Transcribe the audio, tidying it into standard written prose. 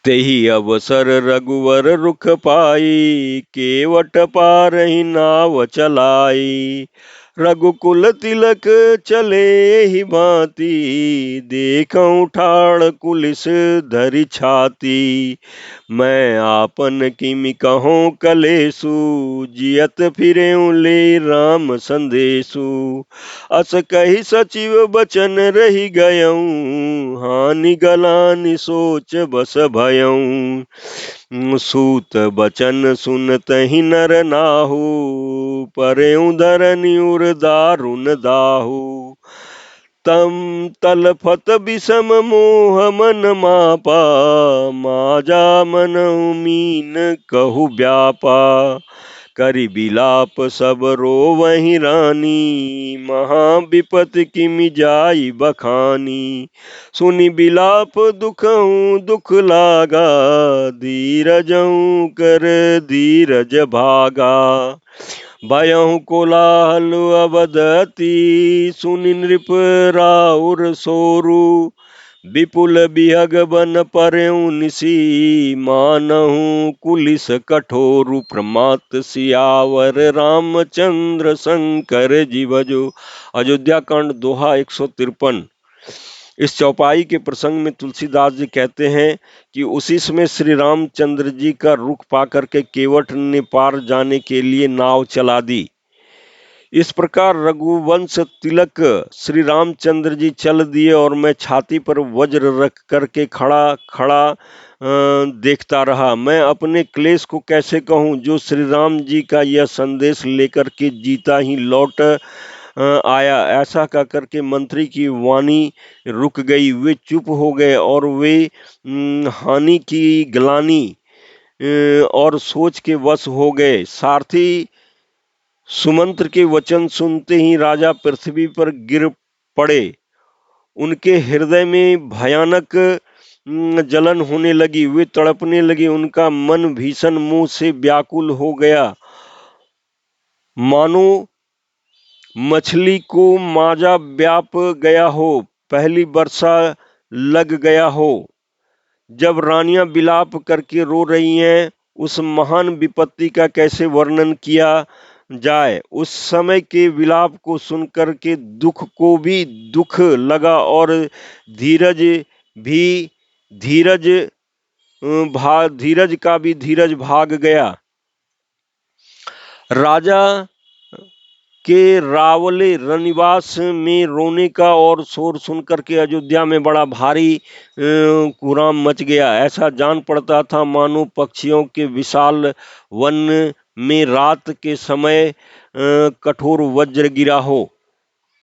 तेहि अवसर रघुवर रुख पाई, केवट पारहि नाव चलाई। रघुकुल तिलक चले ही भांति, देखऊं ठाड़ कुलिस धरि छाती। मैं आपन किमि कहूँ कलेसु, जियत फिरें ले राम संदेशु। अस कही सचिव बचन रहि गयऊँ, हानि गलानि सोच बस भयऊँ। सूत बचन सुनतहि नर नाहु, परेउ धरनि उर दारुन दाहु। तम तलफत विषम मोह मन मापा, माजा मनउ मीन कहु व्यापा। करि बिलाप सब रोवहि रानी, महा विपत किमि जाई बखानी। सुनि बिलाप दुखहु दुख लागा, धीरजहु कर धीरज भागा। भयहु कोलाहल अवदति, सुनि नृप राउर सोरु। विपुल बिहग बन परेउ निसी, मानहु कुलिस कठोरु। प्रमात सियावर रामचंद्र शंकर जी भजो। अयोध्या कांड दोहा 153। इस चौपाई के प्रसंग में तुलसीदास जी कहते हैं कि उसी समय श्री रामचंद्र जी का रुख पाकर के केवट ने पार जाने के लिए नाव चला दी। इस प्रकार रघुवंश तिलक श्री रामचंद्र जी चल दिए और मैं छाती पर वज्र रख करके खड़ा देखता रहा। मैं अपने क्लेश को कैसे कहूँ, जो श्री राम जी का यह संदेश लेकर के जीता ही लौट आया। ऐसा कह करके मंत्री की वाणी रुक गई। वे चुप हो गए और वे हानि की ग्लानि और सोच के वश हो गए। सारथी सुमंत्र के वचन सुनते ही राजा पृथ्वी पर गिर पड़े। उनके हृदय में भयानक जलन होने लगी। वे तड़पने लगे। उनका मन भीषण मोह से व्याकुल हो गया, मानो मछली को माजा व्याप गया हो, पहली वर्षा लग गया हो। जब रानियां विलाप करके रो रही हैं, उस महान विपत्ति का कैसे वर्णन किया जाए। उस समय के विलाप को सुनकर के दुख को भी दुख लगा और धीरज का भी धीरज भाग गया। राजा के रावले रनिवास में रोने का और शोर सुनकर के अयोध्या में बड़ा भारी कुहराम मच गया। ऐसा जान पड़ता था मानो पक्षियों के विशाल वन में रात के समय कठोर वज्र गिरा हो।